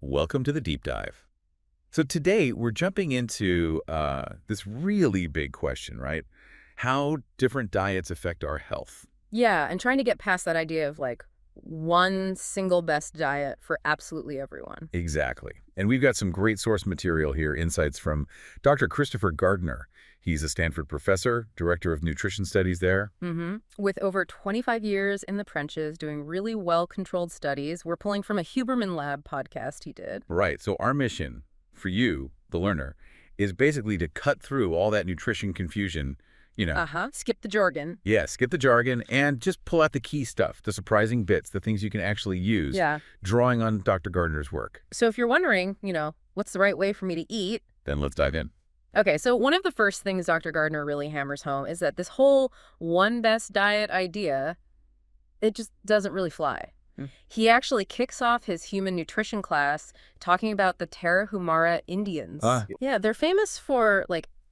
Welcome to the deep dive. So today we're jumping into this really big question, right? How different diets affect our health. Yeah, and trying to get past that idea of like one single best diet for absolutely everyone. Exactly. And we've got some great source material here, insights from Dr. Christopher Gardner. He's a Stanford professor, director of nutrition studies there. With over 25 years in the trenches doing really well-controlled studies, we're pulling from a Huberman Lab podcast he did. Right. So our mission for you, the learner, is basically to cut through all that nutrition confusion. Skip the jargon. Yeah, skip the jargon and just pull out the key stuff, the surprising bits, the things you can actually use, Yeah. drawing on Dr. Gardner's work. So if you're wondering, what's the right way for me to eat? Then let's dive in. Okay, so one of the first things Dr. Gardner really hammers home is that this whole one best diet idea, it just doesn't really fly. He actually kicks off his human nutrition class talking about the Tarahumara Indians. Yeah, they're famous for,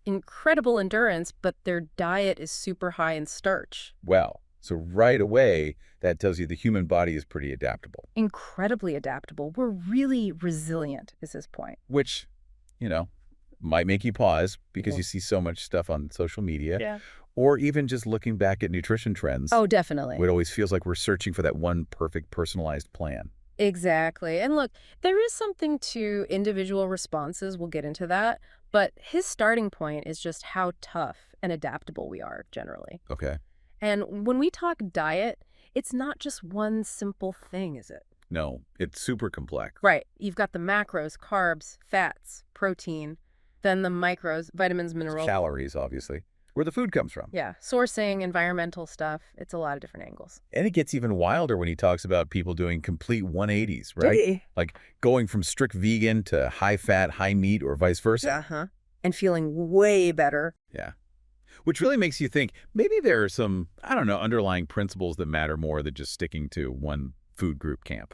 incredible endurance, but their diet is super high in starch. Well, so right away, that tells you the human body is pretty adaptable. Incredibly adaptable. We're really resilient, is his point. Which, might make you pause because you see so much stuff on social media. Yeah. Or even just looking back at nutrition trends. Oh, definitely. It always feels like we're searching for that one perfect personalized plan. Exactly. And look, there is something to individual responses. We'll get into that. But his starting point is just how tough and adaptable we are generally. Okay. And when we talk diet, it's not just one simple thing, is it? No, it's super complex. Right. You've got the macros, carbs, fats, protein, then the micros, vitamins, minerals. Calories, obviously. Where the food comes from. Yeah. Sourcing, environmental stuff. It's a lot of different angles. And it gets even wilder when he talks about people doing complete 180s, right? Did he? Like going from strict vegan to high fat, high meat, or vice versa. Uh-huh. And feeling way better. Yeah. Which really makes you think maybe there are some, underlying principles that matter more than just sticking to one food group camp.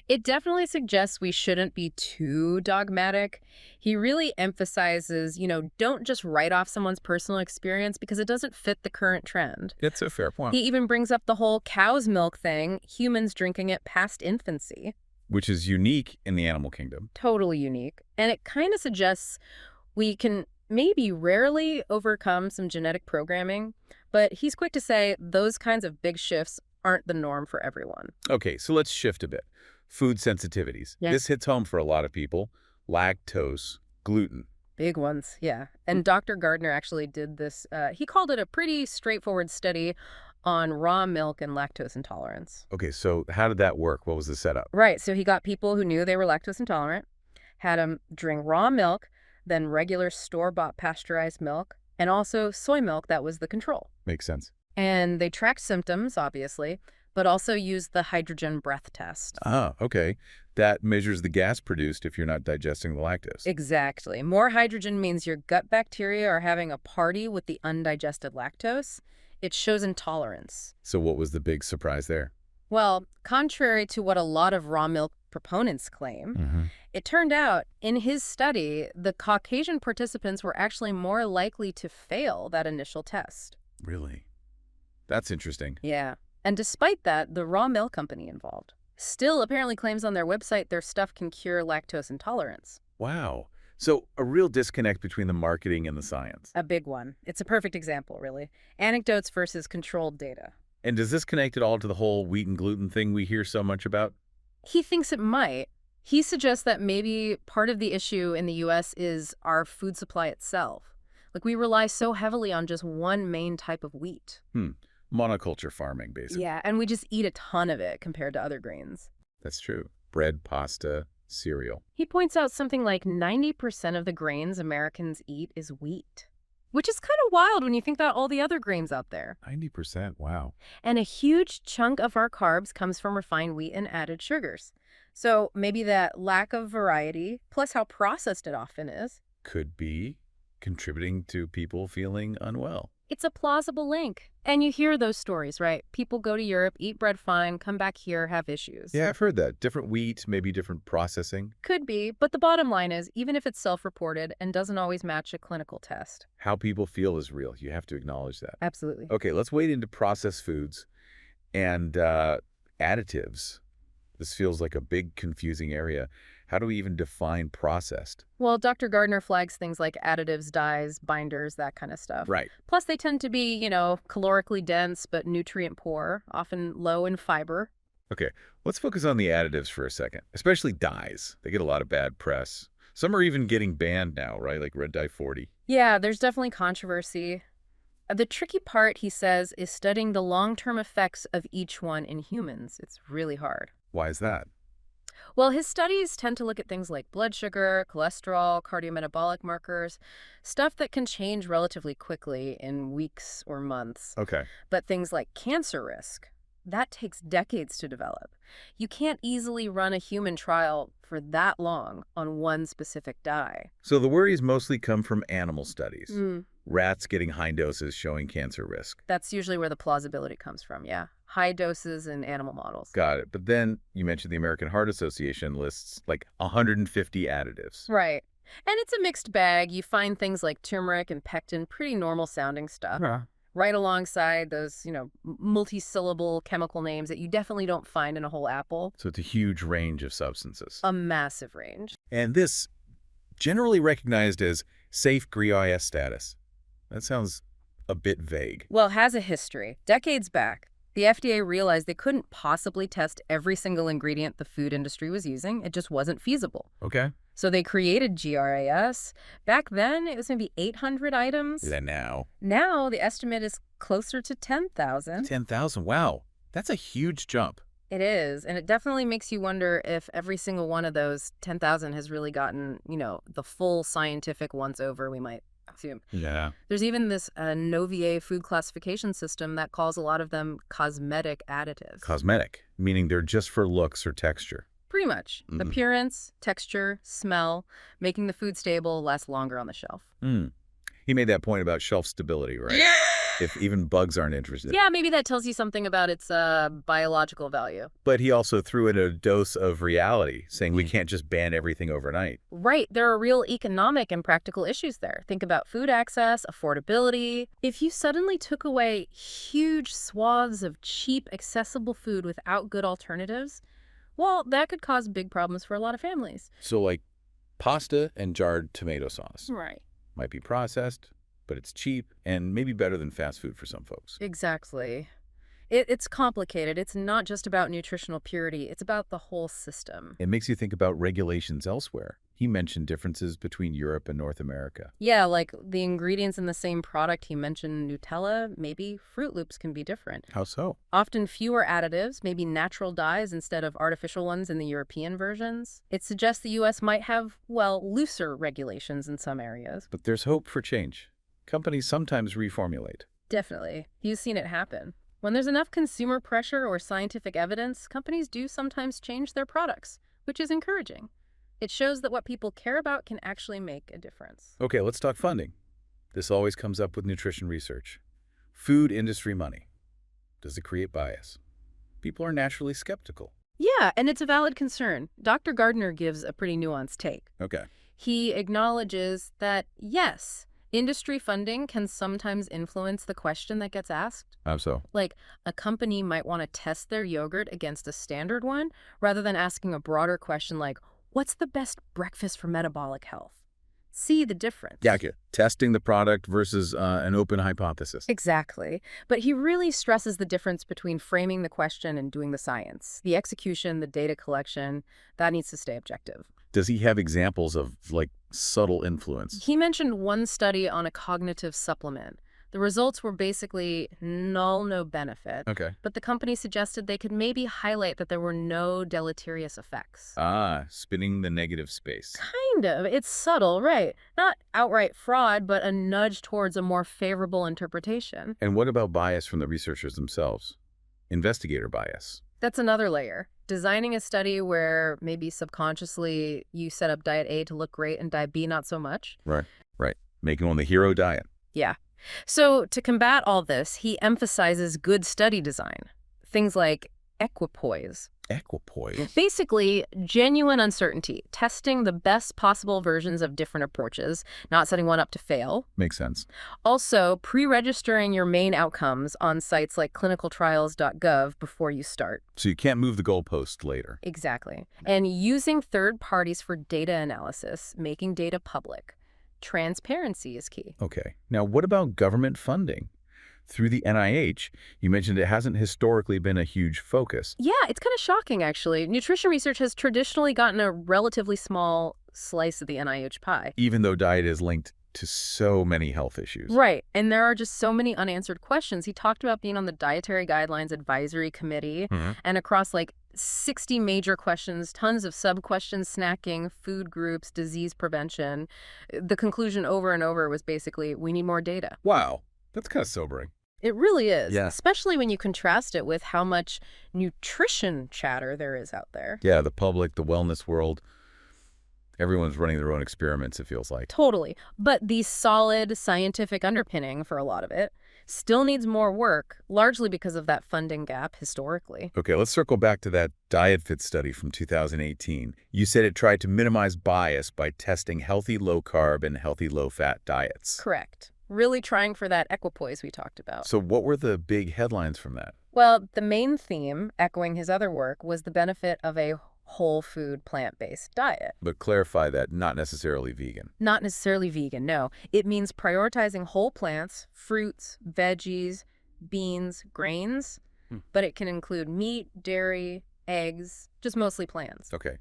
It definitely suggests we shouldn't be too dogmatic. He really emphasizes, don't just write off someone's personal experience because it doesn't fit the current trend. It's a fair point. He even brings up the whole cow's milk thing, humans drinking it past infancy. Which is unique in the animal kingdom. Totally unique. And it kind of suggests we can maybe rarely overcome some genetic programming, but he's quick to say those kinds of big shifts aren't the norm for everyone. Okay, so let's shift a bit. Food sensitivities. Yeah. This hits home for a lot of people. Lactose, gluten. Big ones, yeah. And Dr. Gardner actually did this. He called it a pretty straightforward study on raw milk and lactose intolerance. Okay, so how did that work? What was the setup? Right, so he got people who knew they were lactose intolerant, had them drink raw milk, then regular store-bought pasteurized milk, and also soy milk that was the control. Makes sense. And they tracked symptoms, obviously, but also used the hydrogen breath test. Ah, okay. That measures the gas produced if you're not digesting the lactose. Exactly. More hydrogen means your gut bacteria are having a party with the undigested lactose. It shows intolerance. So what was the big surprise there? Well, contrary to what a lot of raw milk proponents claim, it turned out in his study, the Caucasian participants were actually more likely to fail that initial test. Really? That's interesting. Yeah. And despite that, the raw milk company involved still apparently claims on their website their stuff can cure lactose intolerance. Wow. So a real disconnect between the marketing and the science. A big one. It's a perfect example, really. Anecdotes versus controlled data. And does this connect at all to the whole wheat and gluten thing we hear so much about? He thinks it might. He suggests that maybe part of the issue in the U.S. is our food supply itself. We rely so heavily on just one main type of wheat. Monoculture farming, basically. Yeah, and we just eat a ton of it compared to other grains. That's true. Bread, pasta, cereal. He points out something like 90% of the grains Americans eat is wheat, which is kind of wild when you think about all the other grains out there. 90%, wow. And a huge chunk of our carbs comes from refined wheat and added sugars. So maybe that lack of variety, plus how processed it often is, could be contributing to people feeling unwell. It's a plausible link. And you hear those stories, right? People go to Europe, eat bread fine, come back here, have issues. Yeah, I've heard that. Different wheat, maybe different processing. Could be, but the bottom line is, even if it's self-reported and doesn't always match a clinical test. How people feel is real. You have to acknowledge that. Absolutely. Okay, let's wade into processed foods and additives. This feels like a big confusing area. How do we even define processed? Well, Dr. Gardner flags things like additives, dyes, binders, that kind of stuff. Right. Plus, they tend to be, calorically dense but nutrient poor, often low in fiber. Okay, let's focus on the additives for a second, especially dyes. They get a lot of bad press. Some are even getting banned now, right? Like red dye 40. Yeah, there's definitely controversy. The tricky part, he says, is studying the long-term effects of each one in humans. It's really hard. Why is that? Well, his studies tend to look at things like blood sugar, cholesterol, cardiometabolic markers, stuff that can change relatively quickly in weeks or months. Okay. But things like cancer risk, that takes decades to develop. You can't easily run a human trial for that long on one specific dye. So the worries mostly come from animal studies. Mm. Rats getting high doses showing cancer risk. That's usually where the plausibility comes from, yeah. High doses in animal models. Got it. But then you mentioned the American Heart Association lists like 150 additives. Right. And it's a mixed bag. You find things like turmeric and pectin, pretty normal sounding stuff. Yeah. Right alongside those, multi-syllable chemical names that you definitely don't find in a whole apple. So it's a huge range of substances. A massive range. And this, generally recognized as safe GRI-S status. That sounds a bit vague. Well, it has a history. Decades back, the FDA realized they couldn't possibly test every single ingredient the food industry was using. It just wasn't feasible. Okay. So they created GRAS. Back then, it was maybe 800 items. Then now? Now, the estimate is closer to 10,000. 10,000. Wow. That's a huge jump. It is, and it definitely makes you wonder if every single one of those 10,000 has really gotten, the full scientific once-over, we might assume. Yeah. There's even this Novier food classification system that calls a lot of them cosmetic additives. Cosmetic, meaning they're just for looks or texture. Pretty much. Mm. Appearance, texture, smell, making the food stable, last longer on the shelf. Mm. He made that point about shelf stability, right? Yeah! If even bugs aren't interested. Yeah, maybe that tells you something about its biological value. But he also threw in a dose of reality, saying we can't just ban everything overnight. Right. There are real economic and practical issues there. Think about food access, affordability. If you suddenly took away huge swaths of cheap, accessible food without good alternatives, well, that could cause big problems for a lot of families. So like pasta and jarred tomato sauce. Right. Might be processed, but it's cheap and maybe better than fast food for some folks. Exactly. It's complicated. It's not just about nutritional purity. It's about the whole system. It makes you think about regulations elsewhere. He mentioned differences between Europe and North America. Yeah, like the ingredients in the same product. He mentioned Nutella. Maybe Fruit Loops can be different. How so? Often fewer additives, maybe natural dyes instead of artificial ones in the European versions. It suggests the U.S. might have, looser regulations in some areas. But there's hope for change. Companies sometimes reformulate. Definitely. You've seen it happen. When there's enough consumer pressure or scientific evidence, companies do sometimes change their products, which is encouraging. It shows that what people care about can actually make a difference. Okay, let's talk funding. This always comes up with nutrition research. Food industry money. Does it create bias? People are naturally skeptical. Yeah, and it's a valid concern. Dr. Gardner gives a pretty nuanced take. Okay. He acknowledges that, yes, industry funding can sometimes influence the question that gets asked. How so? Like, a company might want to test their yogurt against a standard one rather than asking a broader question like, what's the best breakfast for metabolic health? See the difference. Yeah, okay. Testing the product versus an open hypothesis. Exactly. But he really stresses the difference between framing the question and doing the science. The execution, the data collection, that needs to stay objective. Does he have examples of, subtle influence? He mentioned one study on a cognitive supplement. The results were basically null, no benefit. Okay. But the company suggested they could maybe highlight that there were no deleterious effects. Ah, spinning the negative space. Kind of. It's subtle, right? Not outright fraud, but a nudge towards a more favorable interpretation. And what about bias from the researchers themselves? Investigator bias. That's another layer. Designing a study where maybe subconsciously you set up diet A to look great and diet B not so much. Right. Making one the hero diet. Yeah. So to combat all this, he emphasizes good study design. Things like equipoise. Equipoise? Basically, genuine uncertainty, testing the best possible versions of different approaches, not setting one up to fail. Makes sense. Also, pre-registering your main outcomes on sites like clinicaltrials.gov before you start. So you can't move the goalpost later. Exactly. And using third parties for data analysis, making data public. Transparency is key. Okay. Now, what about government funding? Through the NIH, you mentioned it hasn't historically been a huge focus. Yeah, it's kind of shocking, actually. Nutrition research has traditionally gotten a relatively small slice of the NIH pie. Even though diet is linked to so many health issues. Right, and there are just so many unanswered questions. He talked about being on the Dietary Guidelines Advisory Committee, and across like 60 major questions, tons of sub-questions, snacking, food groups, disease prevention. The conclusion over and over was basically, we need more data. Wow, that's kind of sobering. It really is, Yeah. especially when you contrast it with how much nutrition chatter there is out there. Yeah, the public, the wellness world, everyone's running their own experiments, it feels like. Totally. But the solid scientific underpinning for a lot of it still needs more work, largely because of that funding gap historically. Okay, let's circle back to that DietFit study from 2018. You said it tried to minimize bias by testing healthy low-carb and healthy low-fat diets. Correct. Really trying for that equipoise we talked about. So what were the big headlines from that? Well, the main theme, echoing his other work, was the benefit of a whole food plant-based diet. But clarify that, not necessarily vegan. Not necessarily vegan, no. It means prioritizing whole plants, fruits, veggies, beans, grains, but it can include meat, dairy, eggs, just mostly plants. Okay.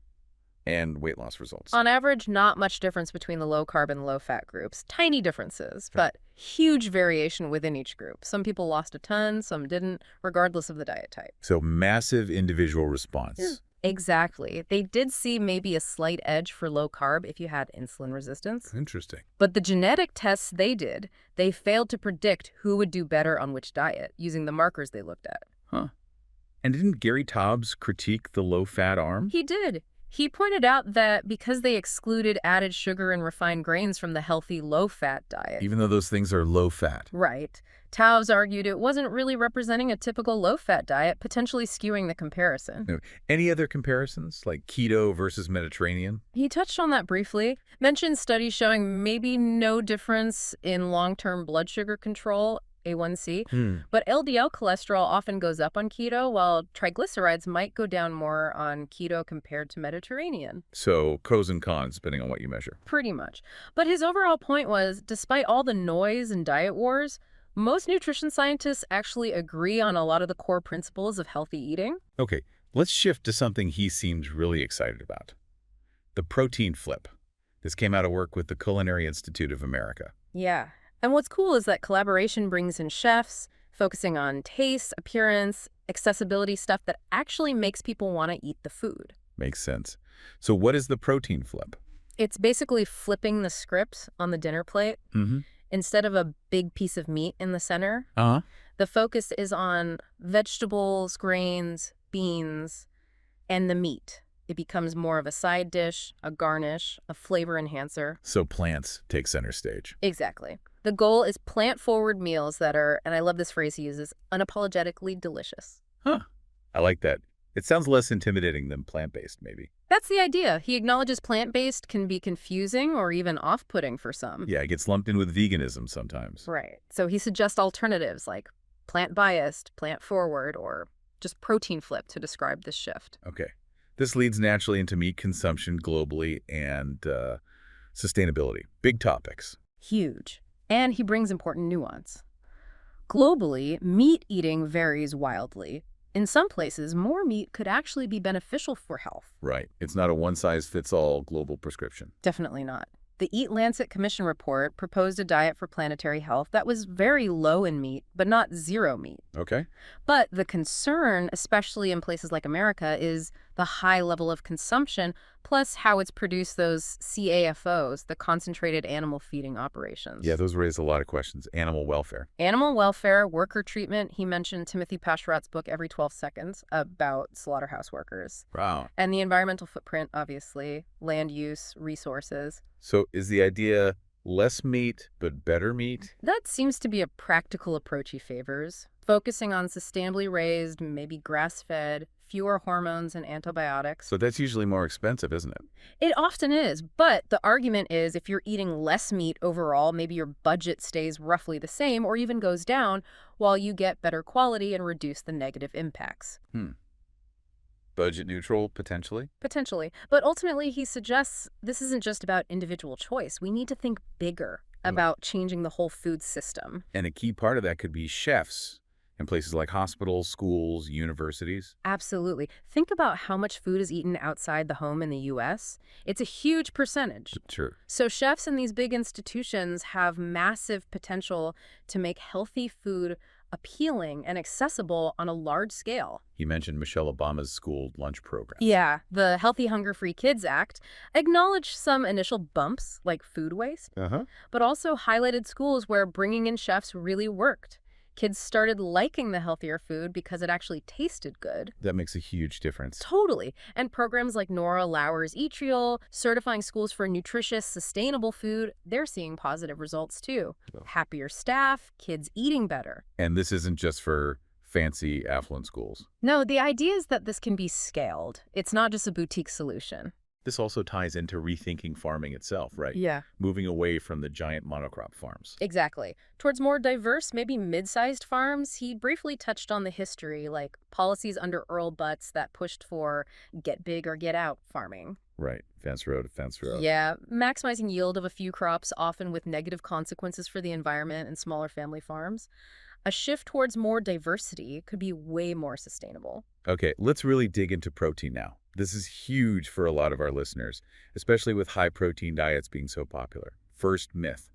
And weight loss results. On average, not much difference between the low-carb and low-fat groups. Tiny differences, but huge variation within each group. Some people lost a ton, some didn't, regardless of the diet type. So massive individual response. Exactly. They did see maybe a slight edge for low-carb if you had insulin resistance. Interesting. But the genetic tests they did, they failed to predict who would do better on which diet, using the markers they looked at. Huh. And didn't Gary Taubes critique the low-fat arm? He did. He pointed out that because they excluded added sugar and refined grains from the healthy low-fat diet. Even though those things are low-fat. Right. Taubes argued it wasn't really representing a typical low-fat diet, potentially skewing the comparison. No. Any other comparisons, like keto versus Mediterranean? He touched on that briefly, mentioned studies showing maybe no difference in long-term blood sugar control, A1C, but LDL cholesterol often goes up on keto, while triglycerides might go down more on keto compared to Mediterranean. So pros and cons, depending on what you measure. Pretty much. But his overall point was, despite all the noise and diet wars, most nutrition scientists actually agree on a lot of the core principles of healthy eating. Okay, let's shift to something he seems really excited about. The protein flip. This came out of work with the Culinary Institute of America. Yeah. And what's cool is that collaboration brings in chefs, focusing on taste, appearance, accessibility, stuff that actually makes people want to eat the food. Makes sense. So what is the protein flip? It's basically flipping the script on the dinner plate. Instead of a big piece of meat in the center, the focus is on vegetables, grains, beans, and the meat. It becomes more of a side dish, a garnish, a flavor enhancer. So plants take center stage. Exactly. The goal is plant-forward meals that are, and I love this phrase he uses, unapologetically delicious. Huh. I like that. It sounds less intimidating than plant-based, maybe. That's the idea. He acknowledges plant-based can be confusing or even off-putting for some. Yeah, it gets lumped in with veganism sometimes. Right. So he suggests alternatives like plant-biased, plant-forward, or just protein flip to describe this shift. Okay. This leads naturally into meat consumption globally and sustainability. Big topics. Huge. And he brings important nuance. Globally, meat eating varies wildly. In some places, more meat could actually be beneficial for health. Right. It's not a one-size-fits-all global prescription. Definitely not. The Eat Lancet Commission report proposed a diet for planetary health that was very low in meat, but not zero meat. Okay. But the concern, especially in places like America, is the high level of consumption, plus how it's produced those CAFOs, the concentrated animal feeding operations. Yeah, those raise a lot of questions. Animal welfare. Animal welfare, worker treatment. He mentioned Timothy Pasturat's book, Every 12 Seconds, about slaughterhouse workers. Wow. And the environmental footprint, obviously, land use, resources. So is the idea less meat, but better meat? That seems to be a practical approach he favors, focusing on sustainably raised, maybe grass-fed, fewer hormones and antibiotics. So that's usually more expensive, isn't it? It often is, but the argument is if you're eating less meat overall, maybe your budget stays roughly the same or even goes down while you get better quality and reduce the negative impacts. Budget neutral, potentially? Potentially. But ultimately, he suggests this isn't just about individual choice. We need to think bigger about changing the whole food system. And a key part of that could be chefs in places like hospitals, schools, universities. Absolutely. Think about how much food is eaten outside the home in the U.S. It's a huge percentage. Sure. So chefs in these big institutions have massive potential to make healthy food appealing and accessible on a large scale. He mentioned Michelle Obama's school lunch program. Yeah, the Healthy Hunger Free Kids Act acknowledged some initial bumps, like food waste, but also highlighted schools where bringing in chefs really worked. Kids started liking the healthier food because it actually tasted good. That makes a huge difference. Totally. And programs like Nora Lauer's Eat Real, certifying schools for nutritious, sustainable food, they're seeing positive results too. Happier staff, kids eating better. And this isn't just for fancy, affluent schools. No, the idea is that this can be scaled. It's not just a boutique solution. This also ties into rethinking farming itself, right? Yeah. Moving away from the giant monocrop farms. Exactly. Towards more diverse, maybe mid-sized farms, he briefly touched on the history, like policies under Earl Butz that pushed for get big or get out farming. Right. Fence row to fence row. Yeah, maximizing yield of a few crops, often with negative consequences for the environment and smaller family farms. A shift towards more diversity could be way more sustainable. Okay, let's really dig into protein now. This is huge for a lot of our listeners, especially with high-protein diets being so popular. First myth.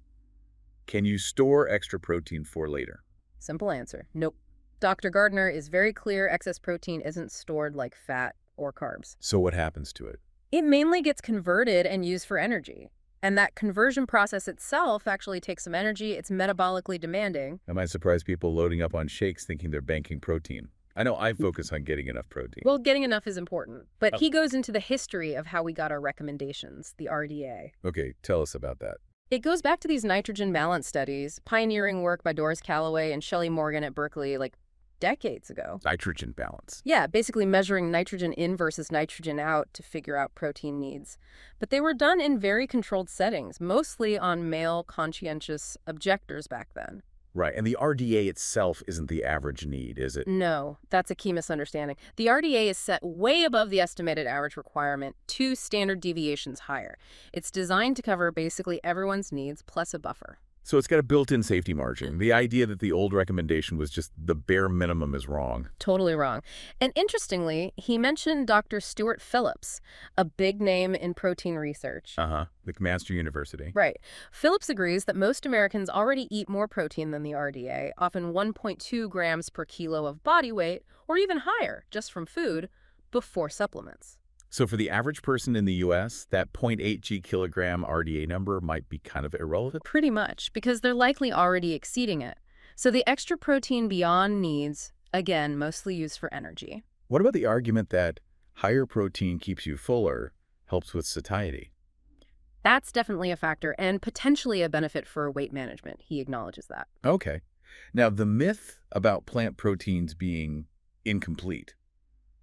Can you store extra protein for later? Simple answer. Nope. Dr. Gardner is very clear excess protein isn't stored like fat or carbs. So what happens to it? It mainly gets converted and used for energy. And that conversion process itself actually takes some energy. It's metabolically demanding. I might surprise people loading up on shakes thinking they're banking protein. I know I focus on getting enough protein. Well, getting enough is important. But he goes into the history of how we got our recommendations, the RDA. Okay, tell us about that. It goes back to these nitrogen balance studies, pioneering work by Doris Calloway and Shelley Morgan at Berkeley, like decades ago. Nitrogen balance. Yeah, basically measuring nitrogen in versus nitrogen out to figure out protein needs. But they were done in very controlled settings, mostly on male conscientious objectors back then. Right, and the RDA itself isn't the average need, is it? No, that's a key misunderstanding. The RDA is set way above the estimated average requirement, 2 standard deviations higher. It's designed to cover basically everyone's needs plus a buffer. So it's got a built-in safety margin. The idea that the old recommendation was just the bare minimum is wrong. Totally wrong. And interestingly, he mentioned Dr. Stuart Phillips, a big name in protein research. McMaster University. Right. Phillips agrees that most Americans already eat more protein than the RDA, often 1.2 grams per kilo of body weight, or even higher, just from food, before supplements. So for the average person in the U.S., that 0.8 g/kg RDA number might be kind of irrelevant? Pretty much, because they're likely already exceeding it. So the extra protein beyond needs, again, mostly used for energy. What about the argument that higher protein keeps you fuller, helps with satiety? That's definitely a factor and potentially a benefit for weight management. He acknowledges that. Okay. Now, the myth about plant proteins being incomplete,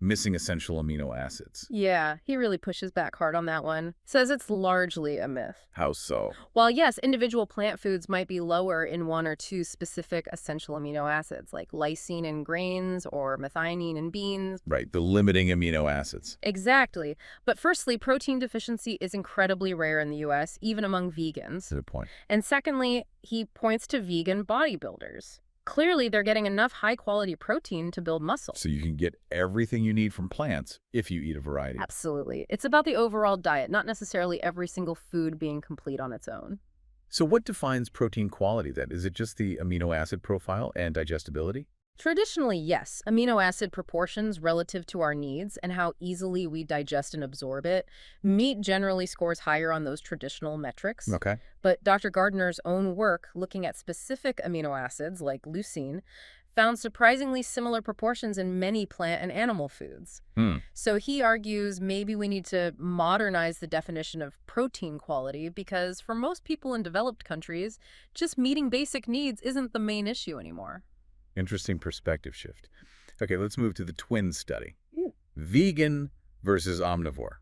missing essential amino acids. Yeah, he really pushes back hard on that one. Says it's largely a myth. How so? While yes, individual plant foods might be lower in 1 or 2 specific essential amino acids, like lysine in grains or methionine in beans. Right, the limiting amino acids. Exactly. But firstly, protein deficiency is incredibly rare in the U.S., even among vegans. Good point. And secondly, he points to vegan bodybuilders. Clearly, they're getting enough high-quality protein to build muscle. So you can get everything you need from plants if you eat a variety. Absolutely. It's about the overall diet, not necessarily every single food being complete on its own. So what defines protein quality then? Is it just the amino acid profile and digestibility? Traditionally, yes. Amino acid proportions relative to our needs and how easily we digest and absorb it. Meat generally scores higher on those traditional metrics. Okay. But Dr. Gardner's own work looking at specific amino acids like leucine found surprisingly similar proportions in many plant and animal foods. So he argues maybe we need to modernize the definition of protein quality because for most people in developed countries, just meeting basic needs isn't the main issue anymore. Interesting perspective shift. Okay, let's move to the twin study. Vegan versus omnivore.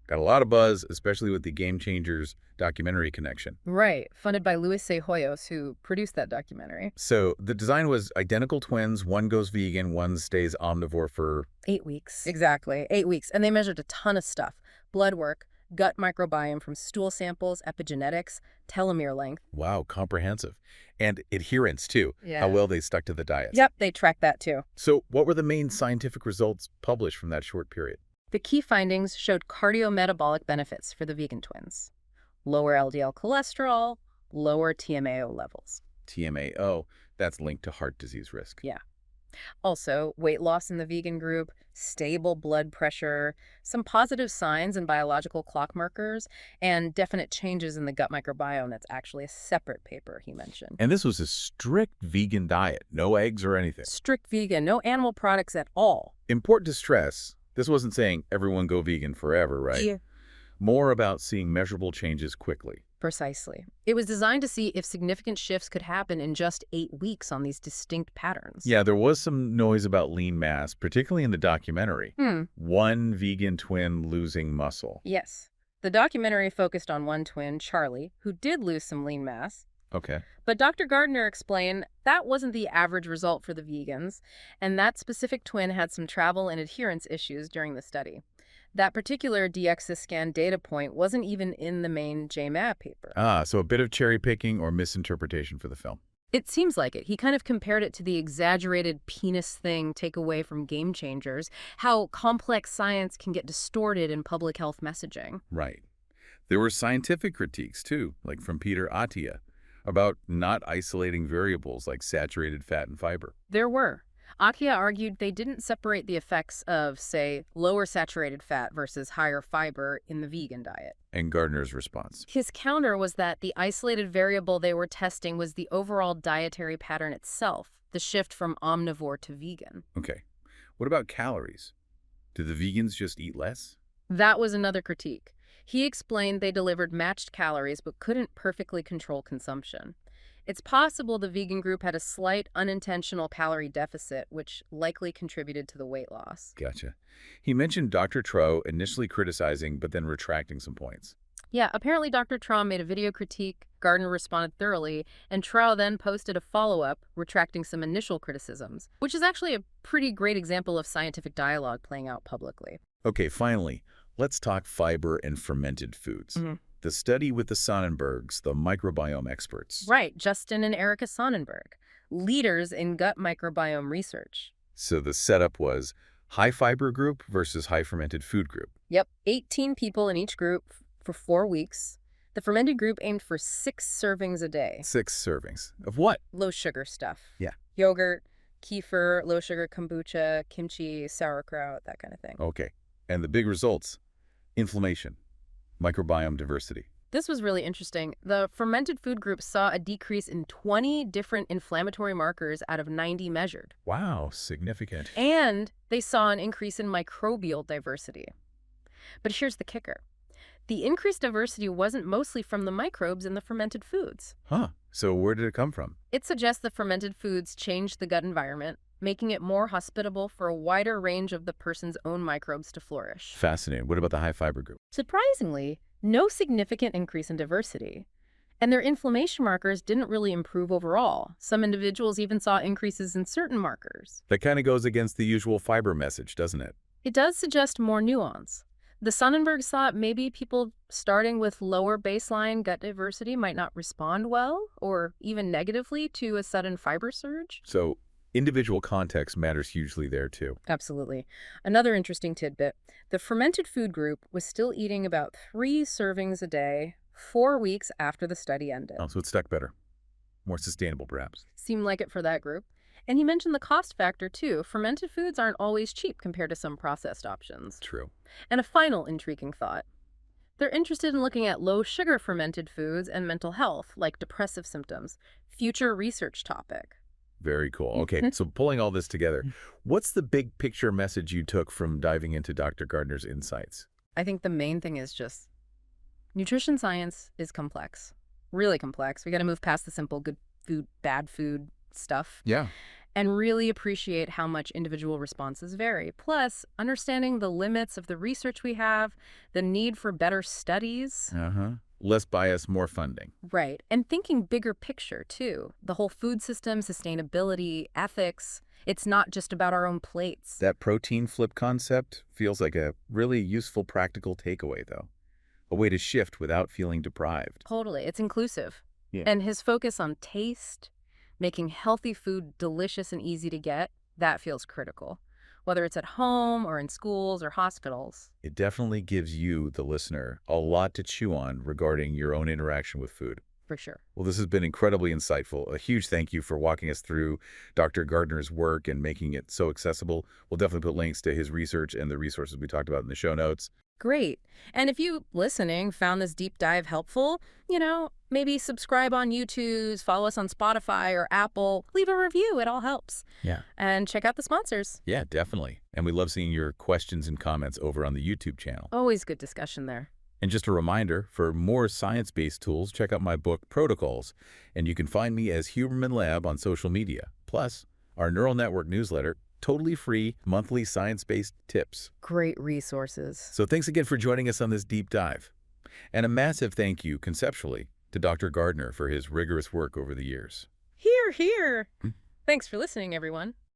Got a lot of buzz, especially with the Game Changers documentary connection. Right, funded by Luis C. Hoyos, who produced that documentary. So the design was identical twins. One goes vegan, one stays omnivore for 8 weeks. Exactly, 8 weeks. And they measured a ton of stuff. Blood work, gut microbiome from stool samples, epigenetics, telomere length. wow, comprehensive. And adherence, too. Yeah. How well they stuck to the diet. Yep, they tracked that too. So what were the main scientific results published from that short period? The key findings showed cardiometabolic benefits for the vegan twins. Lower LDL cholesterol, lower TMAO levels. TMAO, that's linked to heart disease risk. Yeah. Also, weight loss in the vegan group, stable blood pressure, some positive signs and biological clock markers, and definite changes in the gut microbiome. That's actually a separate paper he mentioned. And this was a strict vegan diet, no eggs or anything. Strict vegan, no animal products at all. Important to stress, this wasn't saying everyone go vegan forever, right? Yeah. More about seeing measurable changes quickly. Precisely. It was designed to see if significant shifts could happen in just 8 weeks on these distinct patterns. Yeah, there was some noise about lean mass, particularly in the documentary. One vegan twin losing muscle. Yes. The documentary focused on one twin, Charlie, who did lose some lean mass. Okay. But Dr. Gardner explained that wasn't the average result for the vegans, and that specific twin had some travel and adherence issues during the study. That particular DXA scan data point wasn't even in the main JMAB paper. Ah, so a bit of cherry picking or misinterpretation for the film. It seems like it. He kind of compared it to the exaggerated penis thing takeaway from Game Changers, how complex science can get distorted in public health messaging. Right. There were scientific critiques, too, like from Peter Attia, about not isolating variables like saturated fat and fiber. There were. Akia argued they didn't separate the effects of, say, lower saturated fat versus higher fiber in the vegan diet. And Gardner's response. His counter was that the isolated variable they were testing was the overall dietary pattern itself, the shift from omnivore to vegan. Okay. What about calories? Do the vegans just eat less? That was another critique. He explained they delivered matched calories but couldn't perfectly control consumption. It's possible the vegan group had a slight unintentional calorie deficit, which likely contributed to the weight loss. Gotcha. He mentioned Dr. Tro initially criticizing but then retracting some points. Yeah, apparently Dr. Tro made a video critique, Gardner responded thoroughly, and Tro then posted a follow-up retracting some initial criticisms, which is actually a pretty great example of scientific dialogue playing out publicly. Okay, finally, let's talk fiber and fermented foods. The study with the Sonnenbergs, the microbiome experts. Right, Justin and Erica Sonnenberg, leaders in gut microbiome research. So the setup was high fiber group versus high fermented food group. Yep, 18 people in each group for 4 weeks. The fermented group aimed for 6 servings a day. 6 servings. Of what? Low sugar stuff. Yeah. Yogurt, kefir, low sugar kombucha, kimchi, sauerkraut, that kind of thing. Okay. And the big results? Inflammation, microbiome diversity. This was really interesting. The fermented food group saw a decrease in 20 different inflammatory markers out of 90 measured. Wow, significant. And they saw an increase in microbial diversity. But here's the kicker. The increased diversity wasn't mostly from the microbes in the fermented foods. Huh. So where did it come from? It suggests the fermented foods changed the gut environment, making it more hospitable for a wider range of the person's own microbes to flourish. Fascinating. What about the high fiber group? Surprisingly, no significant increase in diversity. And their inflammation markers didn't really improve overall. Some individuals even saw increases in certain markers. That kind of goes against the usual fiber message, doesn't it? It does suggest more nuance. The Sonnenbergs thought maybe people starting with lower baseline gut diversity might not respond well or even negatively to a sudden fiber surge. So individual context matters hugely there, too. Absolutely. Another interesting tidbit, the fermented food group was still eating about 3 servings a day 4 weeks after the study ended. Oh, so it stuck better. More sustainable, perhaps. Seemed like it for that group. And he mentioned the cost factor, too. Fermented foods aren't always cheap compared to some processed options. True. And a final intriguing thought. They're interested in looking at low-sugar fermented foods and mental health, like depressive symptoms. Future research topic. Very cool. Okay, so pulling all this together, what's the big picture message you took from diving into Dr. Gardner's insights? I think the main thing is just nutrition science is complex. Really complex. We got to move past the simple good food, bad food stuff. Yeah. and really appreciate how much individual responses vary. Plus, understanding the limits of the research we have, the need for better studies. Less bias, more funding. Right. And thinking bigger picture, too. The whole food system, sustainability, ethics. It's not just about our own plates. That protein flip concept feels like a really useful practical takeaway, though. A way to shift without feeling deprived. Totally. It's inclusive. Yeah. And his focus on taste, making healthy food delicious and easy to get, that feels critical. Whether it's at home or in schools or hospitals. It definitely gives you, the listener, a lot to chew on regarding your own interaction with food. For sure. Well, this has been incredibly insightful. A huge thank you for walking us through Dr. Gardner's work and making it so accessible. We'll definitely put links to his research and the resources we talked about in the show notes. Great. And if you, listening, found this deep dive helpful, maybe subscribe on YouTube, follow us on Spotify or Apple, leave a review. It all helps. Yeah. And check out the sponsors. Yeah, definitely. And we love seeing your questions and comments over on the YouTube channel. Always good discussion there. And just a reminder, for more science-based tools, check out my book, Protocols. And you can find me as Huberman Lab on social media. Plus, our Neural Network newsletter, totally free monthly science-based tips. Great resources. So thanks again for joining us on this deep dive. And a massive thank you, conceptually, to Dr. Gardner for his rigorous work over the years. Hear, hear. Thanks for listening, everyone.